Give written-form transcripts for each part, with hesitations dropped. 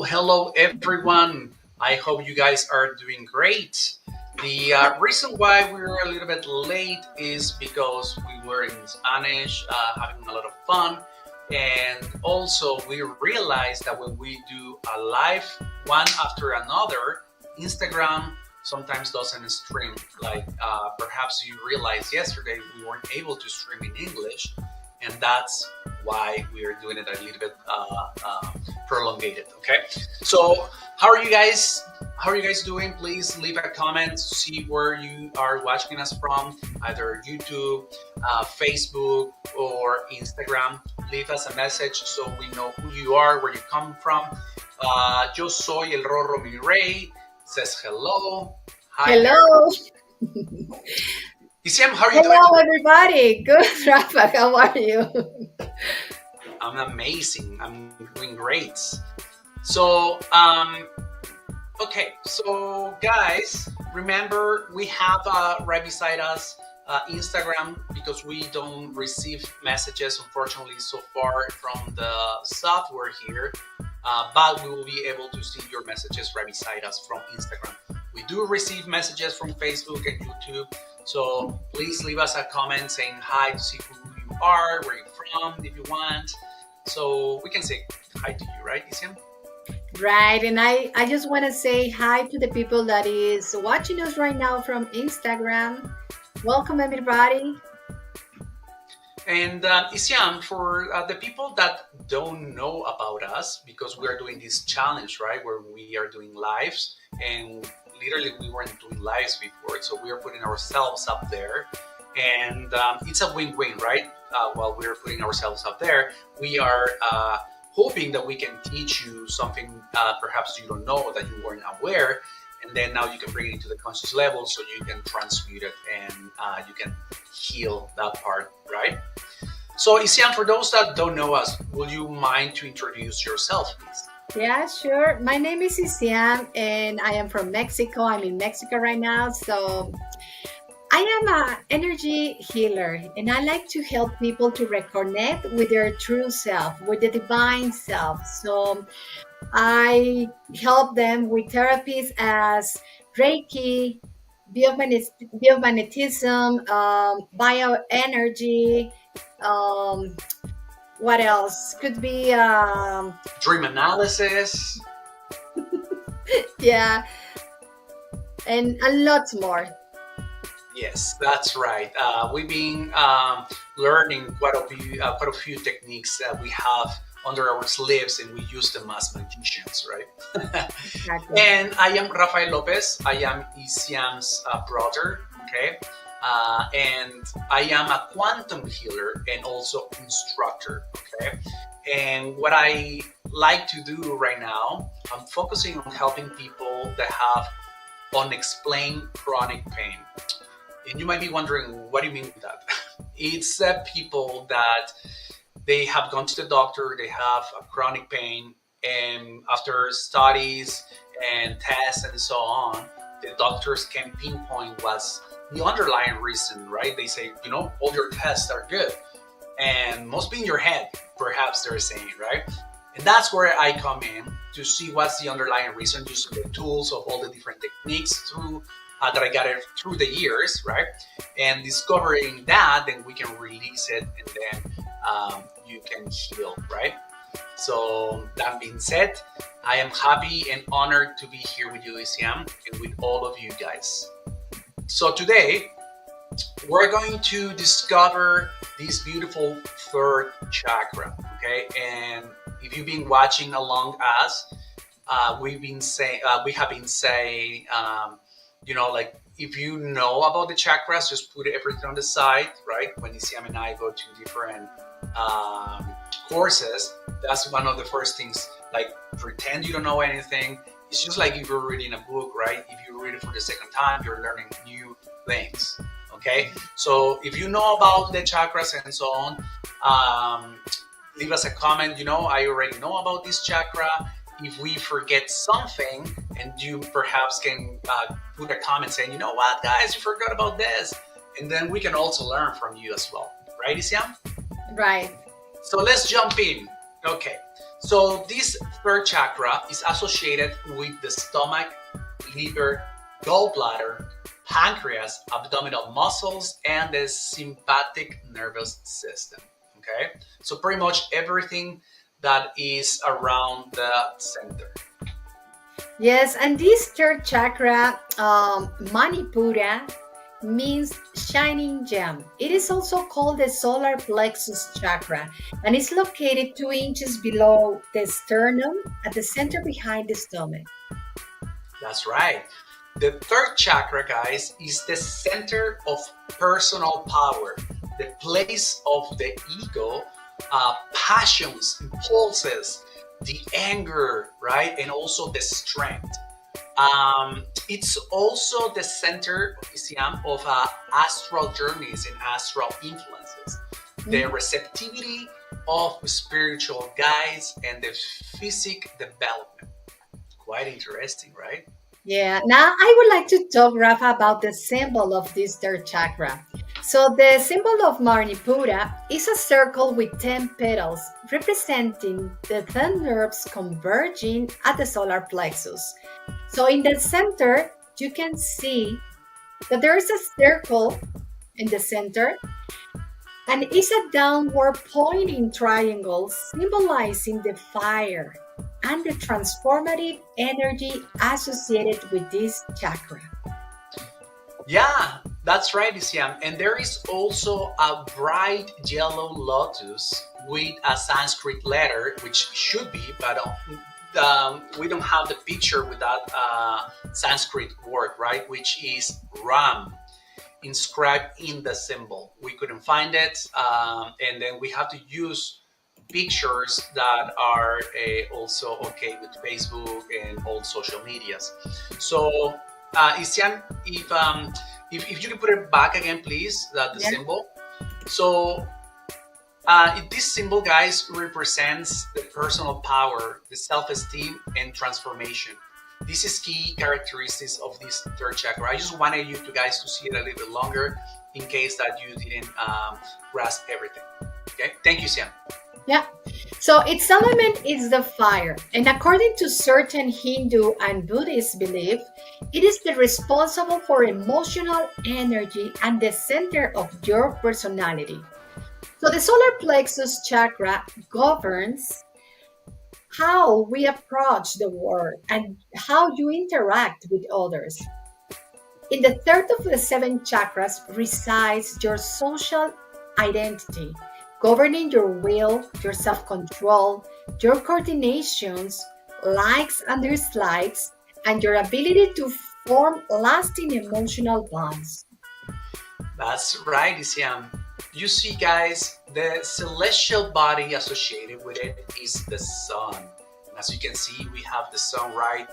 Hello, everyone. I hope you guys are doing great. The reason why we were a little bit late is because we were in Spanish, having a lot of fun. And also, we realized that when we do a live one after another, Instagram sometimes doesn't stream. Like perhaps you realized yesterday we weren't able to stream in English, and that's why we are doing it a little bit prolongated. Okay, so how are you guys doing? Please leave a comment to see where you are watching us from, either YouTube, Facebook, or Instagram. Leave us a message so we know who you are, where you come from. Yo soy el Rorro Mi Rey. Says hello. Hi. Hello. Isiam, how are you doing? Hello, everybody. Good, Rafa. How are you? I'm amazing. I'm doing great. So, okay. So, guys, remember we have right beside us Instagram, because we don't receive messages, unfortunately, so far from the software here. But we will be able to see your messages right beside us from Instagram. We do receive messages from Facebook and YouTube. So please leave us a comment saying hi to see who you are, where you're from, if you want. So we can say hi to you, right, Isiam? Right. And I just want to say hi to the people that is watching us right now from Instagram. Welcome, everybody. And Isiam, for the people that don't know about us, because we are doing this challenge, right, where we are doing lives, and literally we weren't doing lives before, so we are putting ourselves up there, and it's a win-win, right? While we're putting ourselves up there, we are hoping that we can teach you something perhaps you don't know, that you weren't aware, and then now you can bring it into the conscious level so you can transmute it and you can heal that part, right? So Isiam, for those that don't know us, will you mind to introduce yourself, please? Yeah, sure. My name is Isiam, and I am from Mexico. I'm in Mexico right now. So I am an energy healer, and I like to help people to reconnect with their true self, with the divine self. So I help them with therapies as Reiki, biomagnetism, bioenergy. What else? Could be Dream analysis. yeah, and a lot more. Yes, that's right. We've been learning quite a few techniques that we have under our sleeves, and we use them as magicians, right? Exactly. And I am Rafael Lopez. I am Isiam's brother. Okay. And I am a quantum healer and also instructor. Okay. And what I like to do right now, I'm focusing on helping people that have unexplained chronic pain. And you might be wondering, what do you mean by that? It's people that they have gone to the doctor, they have a chronic pain, and after studies and tests and so on, the doctors can pinpoint what's the underlying reason, right? They say, all your tests are good, and must be in your head, perhaps they're saying, right? And that's where I come in to see what's the underlying reason, using the tools of all the different techniques through that I got it through the years, right? And discovering that, then we can release it, and then you can heal, right? So that being said, I am happy and honored to be here with you, Isiam, and with all of you guys. So today, we're going to discover this beautiful third chakra, okay? And if you've been watching along us, we have been saying, like, if you know about the chakras, just put everything on the side, right? When Isiam and I go to different courses, that's one of the first things. Like, pretend you don't know anything. It's just like if you're reading a book, right? If you read it for the second time, you're learning new things, Okay, so if you know about the chakras and so on, um, leave us a comment. I already know about this chakra. If we forget something, and you perhaps can put a comment saying, you know what, guys, you forgot about this, and then we can also learn from you as well, right, Isiam? Right. So let's jump in. Okay, so this third chakra is associated with the stomach, liver, gallbladder, pancreas, abdominal muscles, and the sympathetic nervous system. Okay, so pretty much everything that is around the center. Yes, and this third chakra, Manipura, means shining gem. It is also called the Solar Plexus Chakra, and it's located 2 inches below the sternum at the center behind the stomach. That's right. The third chakra, guys, is the center of personal power, the place of the ego, passions, impulses, the anger, right? And also the strength. It's also the center, Isiam, of astral journeys and astral influences, the Mhm. receptivity of spiritual guides, and the physic development. Quite interesting, right? Yeah, now I would like to talk, Rafa, about the symbol of this third chakra. So, the symbol of Manipura is a circle with 10 petals representing the 10 nerves converging at the solar plexus. So, in the center, you can see that there is a circle in the center and it's a downward pointing triangle symbolizing the fire and the transformative energy associated with this chakra. Yeah, that's right, Isiam. And there is also a bright yellow lotus with a Sanskrit letter, which should be, but we don't have the picture with that Sanskrit word, right? Which is Ram, inscribed in the symbol. We couldn't find it, and then we have to use pictures that are also okay with Facebook and all social medias. So, Isian, if you can put it back again, please, the Yeah. symbol. So, this symbol, guys, represents the personal power, the self-esteem, and transformation. This is key characteristics of this third chakra. I just wanted you to guys to see it a little bit longer in case that you didn't grasp everything. Okay, thank you, Sian. Yeah. So its element is the fire. And according to certain Hindu and Buddhist belief, it is the responsible for emotional energy and the center of your personality. So the solar plexus chakra governs how we approach the world and how you interact with others. In the third of the seven chakras resides your social identity, governing your will, your self control, your coordinations, likes and dislikes, and your ability to form lasting emotional bonds. That's right, Isiam. You see, guys, the celestial body associated with it is the sun. And as you can see, we have the sun right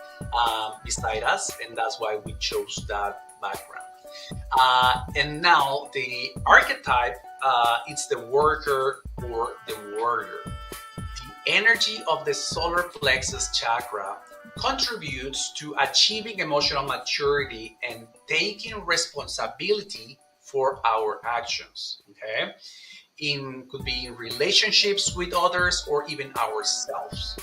beside us, and that's why we chose that background. And now the archetype, it's the worker or the warrior. The energy of the solar plexus chakra contributes to achieving emotional maturity and taking responsibility for our actions. Okay, in could be in relationships with others or even ourselves.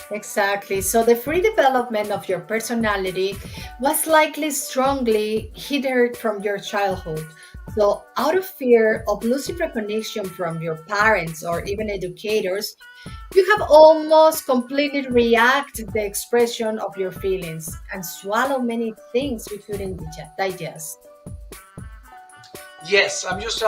Exactly. So the free development of your personality was likely strongly hindered from your childhood. So, out of fear of losing recognition from your parents or even educators, you have almost completely reacted the expression of your feelings and swallow many things we couldn't digest. Yes, I'm just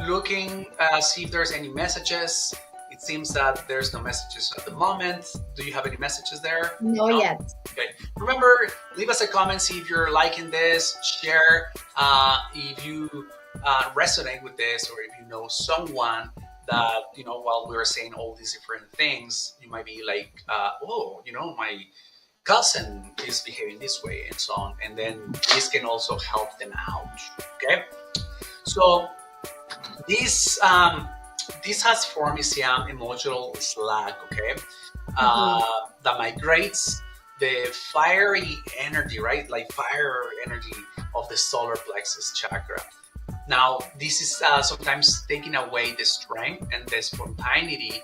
looking see if there's any messages. It seems that there's no messages at the moment. Do you have any messages there? No, No? yet. Okay. Remember, leave us a comment, see if you're liking this, share if you resonate with this, or if you know someone that, while we were saying all these different things, you might be like, oh, my cousin is behaving this way and so on. And then this can also help them out. Okay. So this this has formed some emotional slack, okay, Mhm. that migrates the fiery energy, right? Like fire energy of the solar plexus chakra. Now, this is sometimes taking away the strength and the spontaneity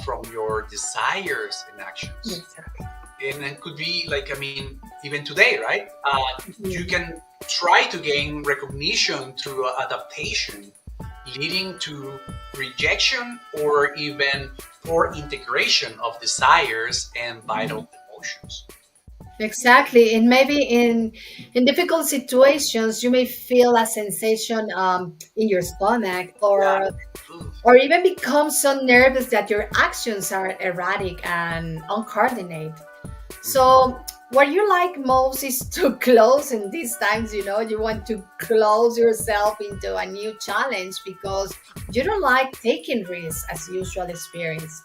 from your desires and actions. Exactly. And it could be like, I mean, even today, right? You Mhm. can try to gain recognition through adaptation, leading to rejection or even poor integration of desires and vital emotions. Exactly, and maybe in difficult situations, you may feel a sensation in your stomach, Yeah. Ooh. or even become so nervous that your actions are erratic and uncoordinated. So what you like most is to close in these times, you want to close yourself into a new challenge because you don't like taking risks as usual experience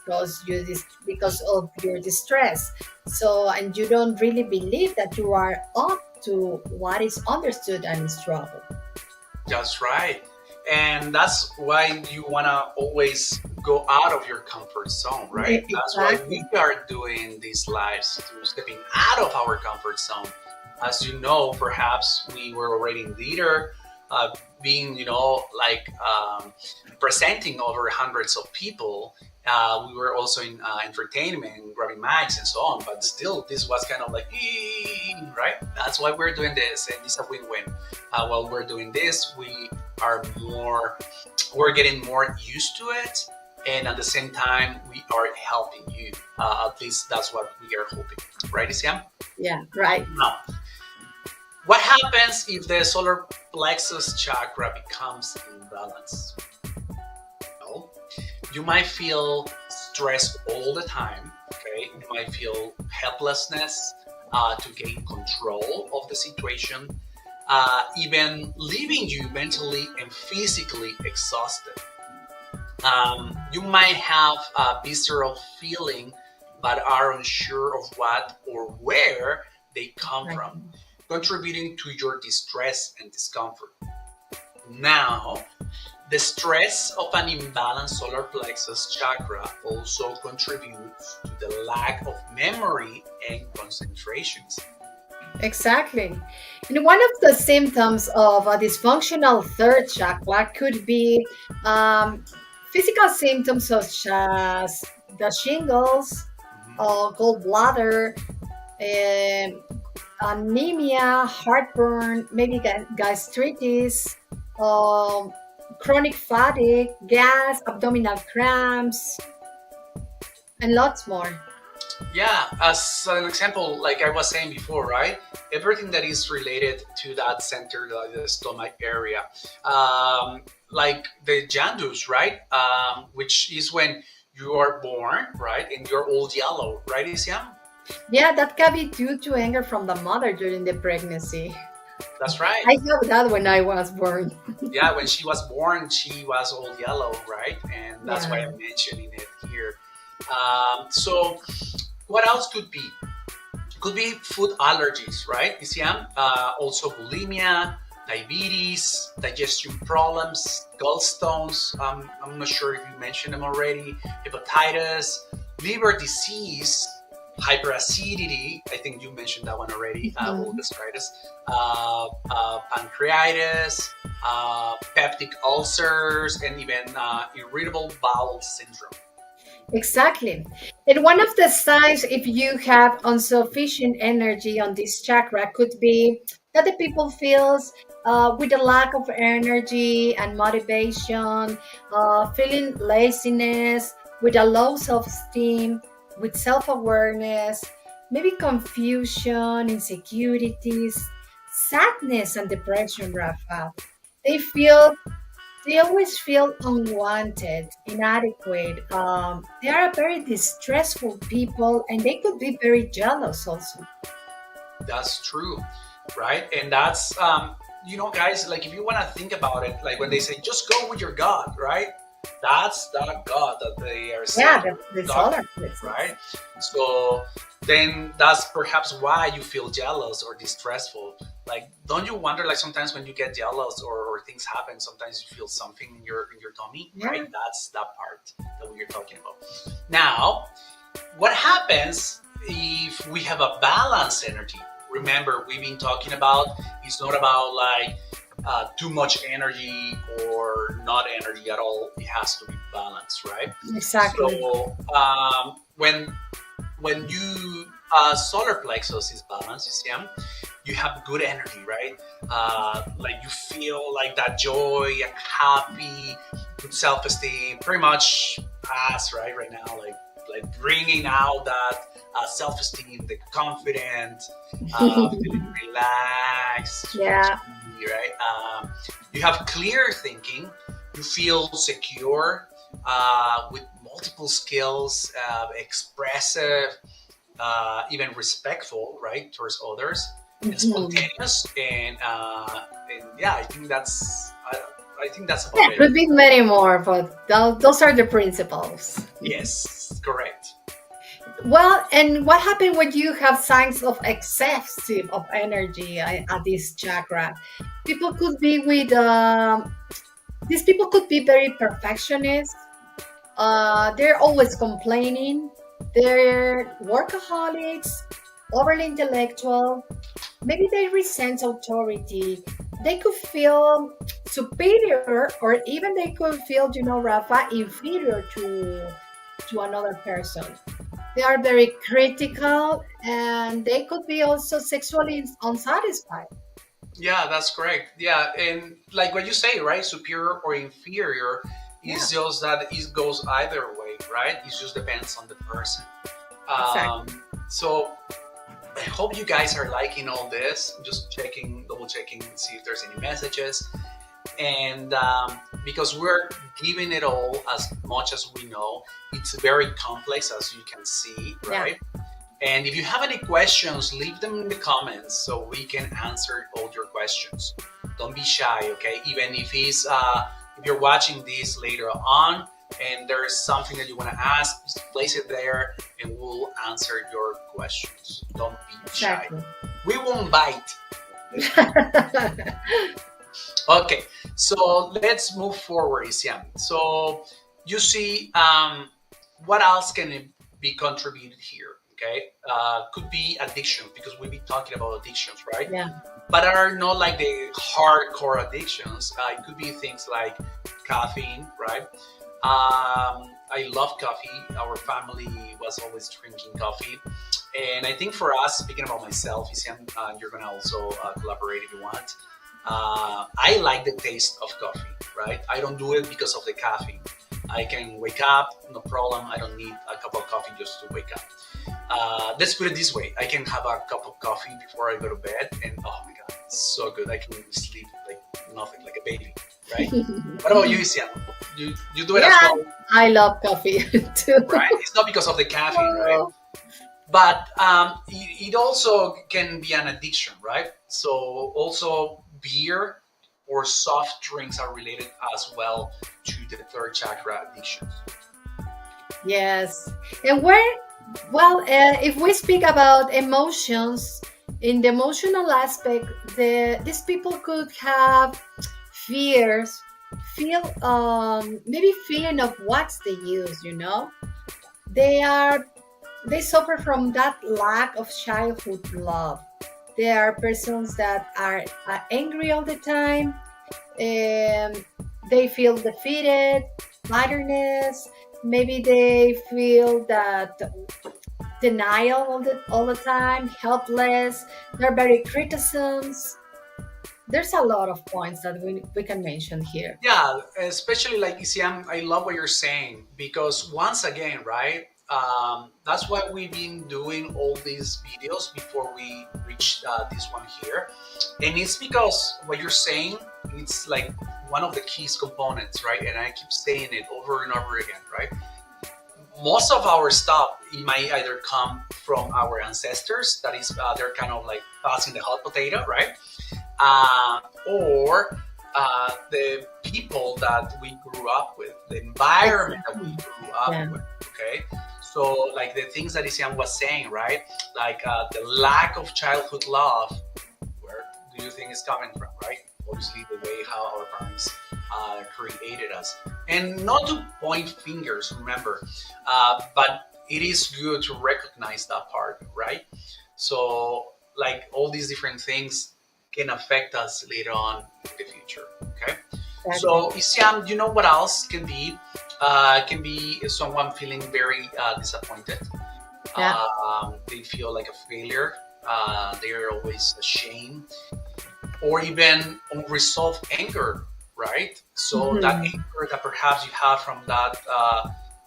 because of your distress. So and you don't really believe that you are up to what is understood and is trouble. That's right. And that's why you want to always go out of your comfort zone, right? That's why we Exactly. are doing these lives, to stepping out of our comfort zone. As you know, perhaps we were already in theater, being, like presenting over hundreds of people. We were also in entertainment, grabbing mics and so on, but still, this was kind of like, right? That's why we're doing this, and it's a win-win. While we're doing this, are more, we're getting more used to it, and at the same time, we are helping you. At least that's what we are hoping, right, Isiam? Yeah, right. Now, what happens if the solar plexus chakra becomes imbalanced? Well, you might feel stress all the time. Okay, you might feel helplessness to gain control of the situation, even leaving you mentally and physically exhausted. You might have a visceral feeling, but are unsure of what or where they come Right. from, contributing to your distress and discomfort. Now, the stress of an imbalanced solar plexus chakra also contributes to the lack of memory and concentrations. Exactly. And one of the symptoms of a dysfunctional third chakra could be um, physical symptoms such as the shingles, Mhm. gallbladder, um, anemia, heartburn, maybe gastritis, um, chronic fatigue, gas, abdominal cramps, and lots more. Yeah, as an example, like I was saying before, right? Everything that is related to that center, like the stomach area, like the jandus, right? Which is when you are born, right? And you're all yellow, right, Isiam? Yeah, that can be due to anger from the mother during the pregnancy. That's right. I have that when I was born. Yeah, when she was born, she was all yellow, right? And that's why Yeah. I'm mentioning it here. So, what else could be? Could be food allergies, right? Isiam? Also bulimia, diabetes, digestion problems, gallstones. I'm not sure if you mentioned them already. Hepatitis, liver disease, hyperacidity. I think you mentioned that one already. Well, Mhm. gastritis, pancreatitis, peptic ulcers, and even irritable bowel syndrome. Exactly. And one of the signs, if you have insufficient energy on this chakra, could be that the people feels with a lack of energy and motivation, feeling laziness, with a low self-esteem, with self-awareness, maybe confusion, insecurities, sadness, and depression, Rafa. They feel they always feel unwanted, inadequate. They are very distressful people and they could be very jealous also. That's true, right? And that's guys, like if you want to think about it, like when they say just go with your God, right? That's that God that they are Yeah, saying, the talking solar to, plexus. right? So then that's perhaps why you feel jealous or distressful. Like, don't you wonder, like, sometimes when you get jealous or things happen, sometimes you feel something in your tummy, Yeah. right? That's that part that we are talking about. Now, what happens if we have a balanced energy? Remember, we've been talking about it's not about like too much energy or not energy at all. It has to be balanced, right? Exactly. So when you solar plexus is balanced, you see, you have good energy, right? Like you feel like that joy, happy, good self-esteem, pretty much us, right now, like bringing out that self-esteem, the confident, feeling relaxed, feeling Yeah. free, right? You have clear thinking. You feel secure with multiple skills, expressive, even respectful, right, towards others, and Mhm. spontaneous, and yeah, I think that's Yeah, about it. could be many more, but those are the principles. Yes, correct. Well, and what happened when you have signs of excessive of energy at this chakra? People could be with these people could be very perfectionist. They're always complaining. They're workaholics, overly intellectual. Maybe they resent authority. They could feel superior, or even they could feel, Rafa, inferior to another person. They are very critical, and they could be also sexually unsatisfied. Yeah, that's correct. Yeah, and like what you say, right? Superior or inferior Yeah, is just that it goes either way, right? It just depends on the person. exactly. So I hope you guys are liking all this. Just checking, double checking, see if there's any messages. And because we're giving it all as much as we know, it's very complex, as you can see, Yeah, right? And if you have any questions, leave them in the comments so we can answer all your questions. Don't be shy, okay? Even if you're watching this later on and there's something that you want to ask, just place it there and we'll answer your questions. Don't be shy. exactly. We won't bite. Okay, so let's move forward, Isiam. So you see, what else can it be contributed here? Okay, could be addiction because we've been talking about addictions, right? Yeah. But are not like the hardcore addictions. It could be things like caffeine, right? I love coffee. Our family was always drinking coffee, and I think for us, speaking about myself, Isiam, you're gonna also collaborate if you want. I like the taste of coffee, right? I don't do it because of the caffeine. I can wake up, no problem. I don't need a cup of coffee just to wake up. Let's put it this way: I can have a cup of coffee before I go to bed, and oh my god, it's so good. I can sleep like nothing, like a baby, right? What about you, Isian? You do it as Yeah, well, I love coffee too. right? It's not because of the caffeine, right? Oh, But it also can be an addiction, right? So also beer or soft drinks are related as well to the third chakra addictions. yes. And if we speak about emotions, in the emotional aspect, these people could have fears, feel maybe feeling of what they use. They are they suffer from that lack of childhood love. They are persons that are angry all the time, and they feel defeated, bitterness. Maybe they feel that denial all the time, helpless. They're very criticisms. There's a lot of points that we can mention here. Yeah, especially like Isiam, I love what you're saying because once again, right? That's why we've been doing all these videos before we reach this one here, and it's because what you're saying, it's like one of the keys components, right? And I keep saying it over and over again, right? Most of our stuff it might either come from our ancestors, that is, they're kind of like passing the hot potato, right? Or the people that we grew up with, the environment that we Exactly. grew up Yeah. with. Okay, so like the things that Isian was saying, right? Like the lack of childhood love. Where do you think is coming from, right? Obviously, the way how our parents created us. And not to point fingers, remember, but it is good to recognize that part, right? So, like all these different things can affect us later on in the future. Okay. Exactly. So, Isiam, you know what else can be? Can be someone feeling very disappointed. Yeah. They feel like a failure. They're always ashamed, or even unresolved anger, right? So that Mhm. anger that perhaps you have from that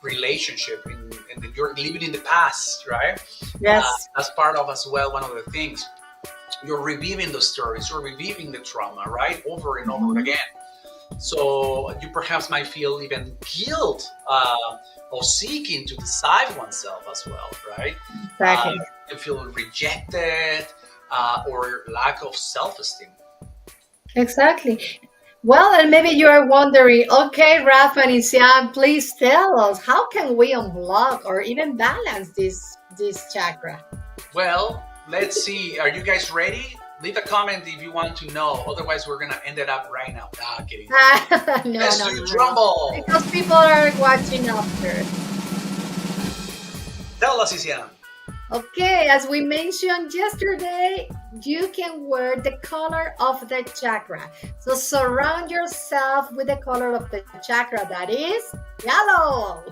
relationship, and that you're living in the past, right? Yes. That's part of as well. One of the things you're reviving the stories, you're reviving the trauma, right, over and over Mhm. again. So you perhaps might feel even guilt of seeking to deceive oneself as well, right? Uh, Exactly. you feel rejected or lack of self-esteem. Exactly. Well, and maybe you are wondering, okay, Rafa and Isian, please tell us how can we unblock or even balance this chakra? Well, let's see. Are you guys ready? Leave a comment if you want to know. Otherwise, we're gonna end it up right now. Nah, kidding. No, Let's no, do no, no. Drumble. Because people are watching after. Tell us, Isian. Okay, as we mentioned yesterday, you can wear the color of the chakra. So surround yourself with the color of the chakra that is yellow.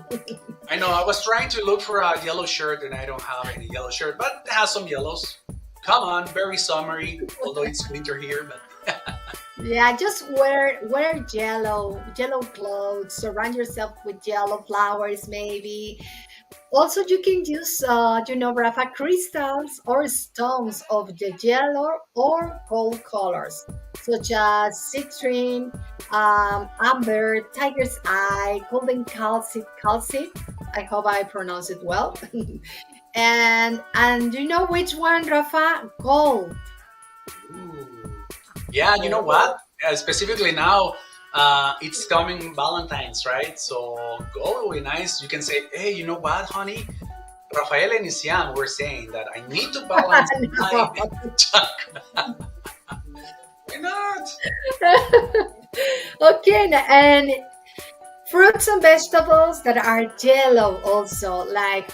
I know I was trying to look for a yellow shirt and I don't have any yellow shirt, but it has some yellows. Come on, very summery, although it's winter here, but Yeah, just wear yellow clothes. Surround yourself with yellow flowers, maybe. Also, you can use, Rafa, crystals or stones of the yellow or gold colors, such as citrine, amber, tiger's eye, golden calcite. I hope I pronounce it well. And you know which one, Rafa? Gold. ooh. Yeah, you know Gold. what? Specifically now, it's coming Valentine's, right? So go really nice. You can say, hey, you know what, honey? Rafael and Isian were saying that I need to balance my chakra. Why not? Okay, and fruits and vegetables that are yellow also, like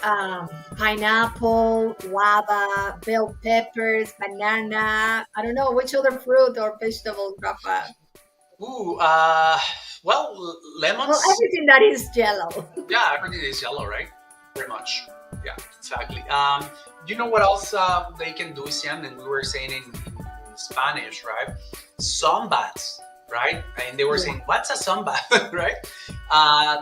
pineapple, guava, bell peppers, banana. I don't know which other fruit or vegetable, Rafa. Ooh, well, Well, lemons. everything that is yellow. Yeah, everything is yellow, right? Pretty much. Yeah, exactly. You know what else they can do, Sian? And we were saying in Spanish, right? Sunbaths, right? And they were Yeah. saying, what's a sunbath, right?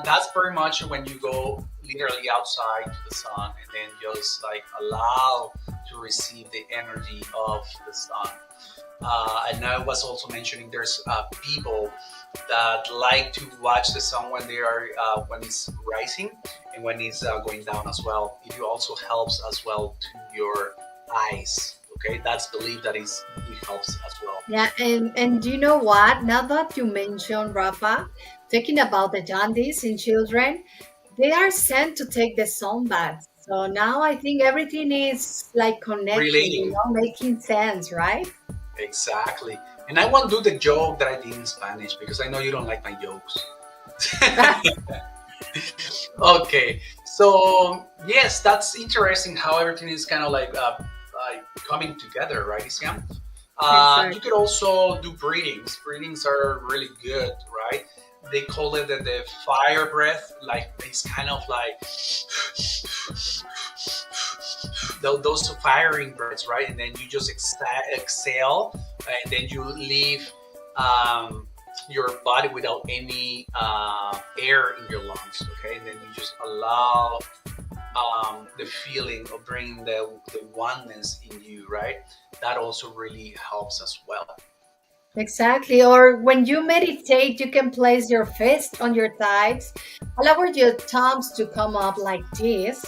That's pretty much when you go literally outside to the sun and then just like allow to receive the energy of the sun. And I was also mentioning there's people that like to watch the sun when they are when it's rising and when it's going down as well. It also helps as well to your eyes. Okay, that's believed that it helps as well. Yeah, and do you know what? Now that you mentioned Rafa, talking about the jaundice in children, they are sent to take the sun baths. So now I think everything is like connecting, Relating making sense, right? exactly. And I won't do the joke that I did in Spanish because I know you don't like my jokes. Okay, so yes, that's interesting how everything is kind of like coming together, right, Isam? You could Exactly. also do breathings. Breathings are really good, right? They call it the fire breath. Like it's kind of like those firing breaths, right? And then you just exhale, and then you leave your body without any air in your lungs. Okay, and then you just allow the feeling of bringing the oneness in you, right? That also really helps as well. Exactly. Or when you meditate, you can place your fist on your thighs, allow your thumbs to come up like this.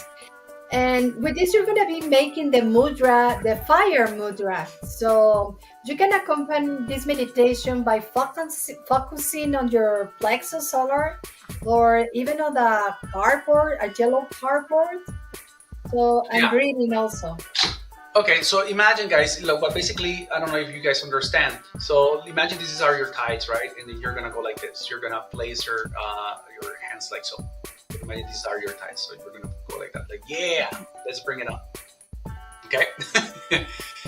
And with this, you're going to be making the mudra, the fire mudra. So you can accompany this meditation by focusing on your plexus solar or even on the cardboard, a yellow cardboard. So, and Yeah. breathing also. Okay, so imagine, guys, like, what basically, I don't know if you guys understand. So imagine these are your thighs, right? And then you're gonna go like this. You're gonna place your hands like so. Imagine these are your thighs. So you're gonna go like that. Like, yeah, let's bring it up. Okay.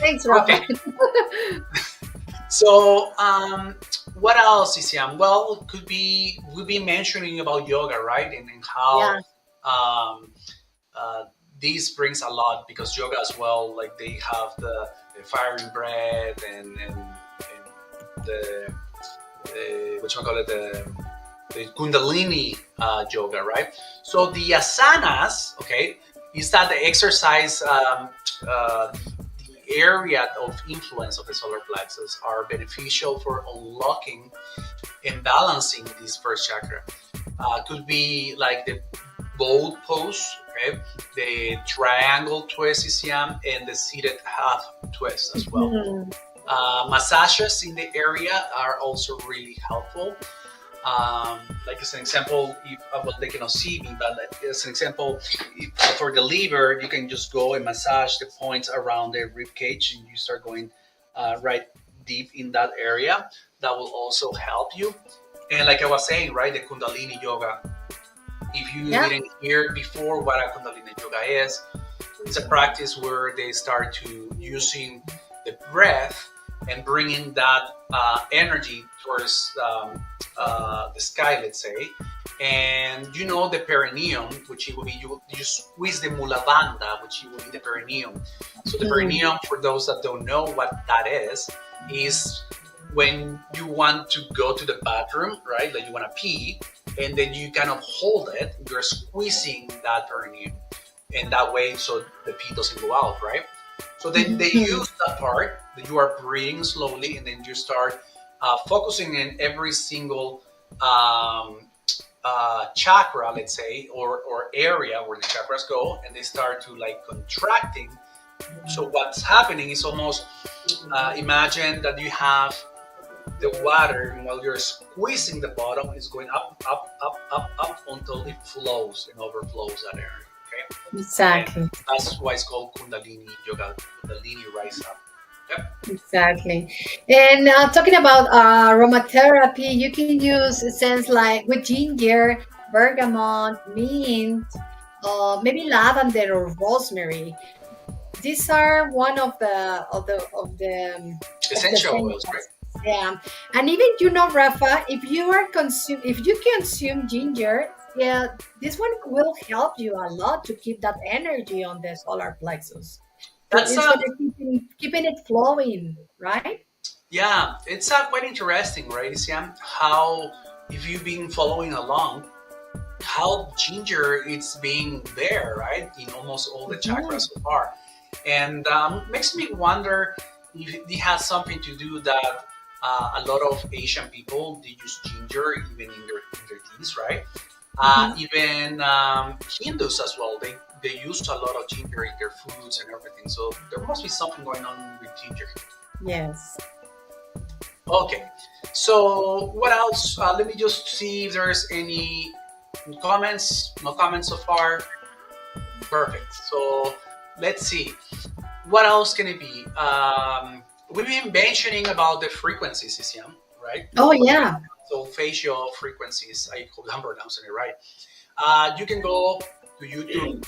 Thanks, Rafa. Okay. So, what else, Isiam? Well, could be we've been mentioning about yoga, right? And how Yeah. um, uh, this brings a lot because yoga as well, like they have the firing breath and the what you call it, the Kundalini yoga, right? So the asanas, okay, is that the exercise, the area of influence of the solar plexus are beneficial for unlocking and balancing this first chakra. Could be like the boat pose, okay, the triangle twist ICM, and the seated half twist as well. Mhm. Massages in the area are also really helpful. Like as an example, if well, they cannot see me, but as an example, if, for the liver, you can just go and massage the points around the rib cage, and you start going right deep in that area. That will also help you. And like I was saying, right, the Kundalini yoga. If you Yeah. didn't hear before what a Kundalini yoga is, it's a practice where they start to using the breath and bringing that energy towards the sky, let's say. And you know the perineum, which it will be you squeeze the mula bandha, which it will be the perineum. So the Mhm. perineum, for those that don't know what that is when you want to go to the bathroom, right? Like you want to pee, and then you kind of hold it. You're squeezing that perineum, and that way, so the pee doesn't go out, right? So then they Mhm. use that part that you are breathing slowly, and then you start focusing in every single chakra, let's say, or area where the chakras go, and they start to like contracting. So what's happening is almost imagine that you have the water, and while you're squeezing the bottom, is going up, up, up, up, up until it flows and overflows that area. Okay, and Exactly. that's why it's called Kundalini Yoga, Kundalini Rise Up. Yep. Exactly. And talking about aromatherapy, you can use scents like with ginger, bergamot, mint, maybe lavender or rosemary. These are one of the Essential oils, right? scents. Yeah, and even Rafa, if you consume ginger, yeah, this one will help you a lot to keep that energy on the solar plexus. That's It's gonna keeping it flowing, right? yeah, it's quite interesting, right, Isiam? How if you've been following along, how ginger it's being there, right, in almost all the Mhm. chakras so far, and makes me wonder if it has something to do that a lot of Asian people they use ginger even in their teas, right? Mhm. Even Hindus as well. They use a lot of ginger in their foods and everything. So there must be something going on with ginger. Yes. Okay. So what else? Let me just see if there's any comments. No comments so far. Perfect. So let's see. What else can it be? We've been mentioning about the frequencies, Isiam, right? Oh yeah. So facial frequencies. I hope I'm pronouncing it right. You can go to YouTube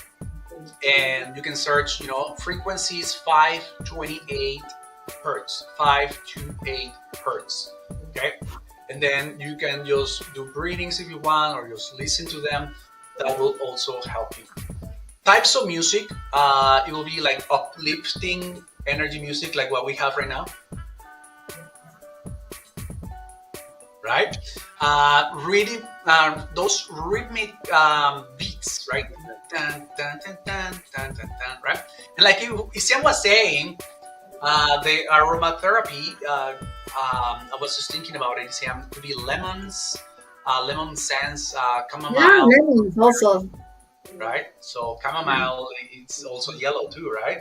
and you can search, frequencies 528 hertz, 528 hertz. Okay. And then you can just do breathings if you want or just listen to them. That will also help you. Types of music, it will be like uplifting energy music, like what we have right now, right? Really, those rhythmic beats, right? Dun, dun, dun, dun, dun, dun, dun, right? And like Isian was saying, the aromatherapy, I was just thinking about it, Isian, could be lemons, lemon scents, Yeah, chamomile, lemons also. right? So chamomile, it's also yellow too, right?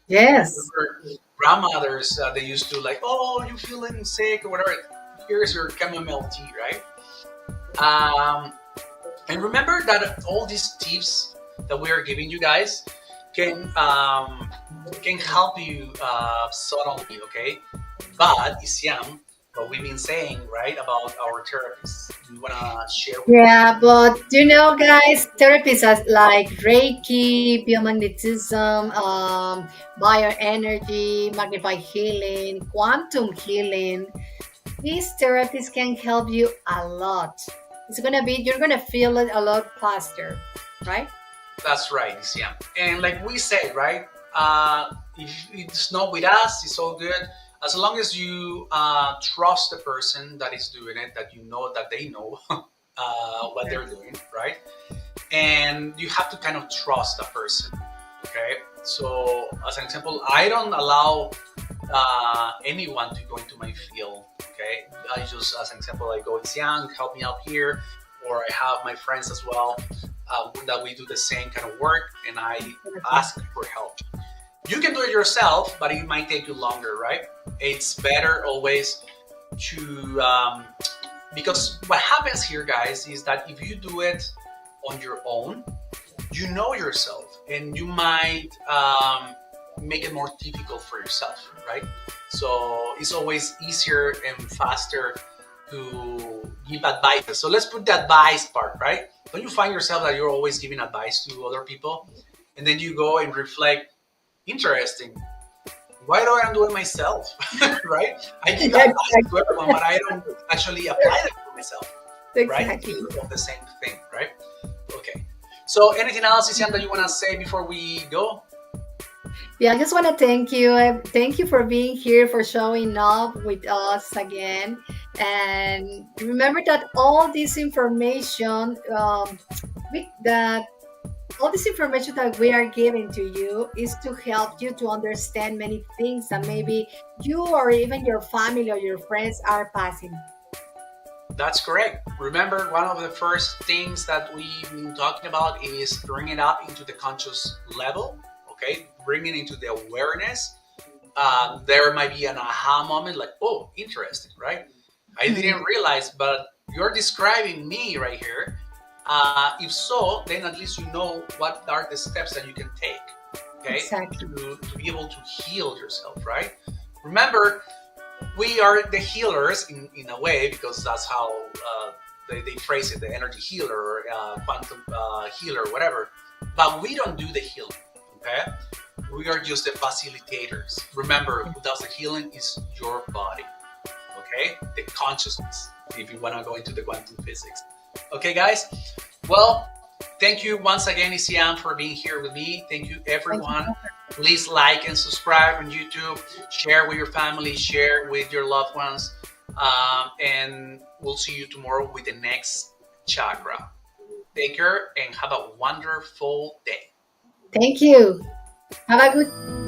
And Yes. remember, grandmothers, they used to like, oh, you feeling sick or whatever. Here's your chamomile tea, right? Um, and remember that all these tips that we are giving you guys, can um, can help you subtly, okay? But Isiam, what we've been saying, right, about our therapists, you wanna share with us? Yeah, but guys, therapies are like Reiki, biomagnetism, bioenergy, magnified healing, quantum healing. These therapies can help you a lot. You're gonna feel it a lot faster, right? That's right, Isiam. And like we said, right, if it's not with us, it's all good. As long as you trust the person that is doing it, that you know that they know what they're doing, right? And you have to kind of trust the person. Okay, so as an example, I don't allow anyone to go into my field. Okay, I just, as an example, I go, it's young, help me out here, or I have my friends as well that we do the same kind of work, and I ask for help. You can do it yourself, but it might take you longer, right? It's better always to because what happens here, guys, is that if you do it on your own, you know yourself, and you might make it more difficult for yourself, right? So it's always easier and faster to give advice. So let's put the advice part, right? Don't you find yourself that you're always giving advice to other people, and then you go and reflect? Interesting. Why do I do it myself? Right? I give advice to everyone, but I don't actually apply it for myself. Right? Exactly. It's the same thing, right? Okay. So anything else, Isian, that you want to say before we go? Yeah, I just want to thank you. Thank you for being here, for showing up with us again. And remember that that all this information that we are giving to you is to help you to understand many things that maybe you or even your family or your friends are passing. That's correct. Remember, one of the first things that we've been talking about is bringing it up into the conscious level. Okay, bringing it into the awareness. There might be an aha moment, like, oh, interesting, right? I didn't realize, but you're describing me right here. If so, then at least you know what are the steps that you can take, okay, Exactly. to be able to heal yourself, right? Remember, we are the healers in a way, because that's how they phrase it, the energy healer, quantum healer, whatever. But we don't do the healing, okay? We are just the facilitators. Remember, who does the healing is your body, okay? The consciousness, if you want to go into the quantum physics. Okay, guys? Well, thank you once again, Isiam, for being here with me. Thank you, Thank everyone. you. Please like and subscribe on YouTube. Share with your family, share with your loved ones. And we'll see you tomorrow with the next chakra. Take care and have a wonderful day. Thank you. Have a good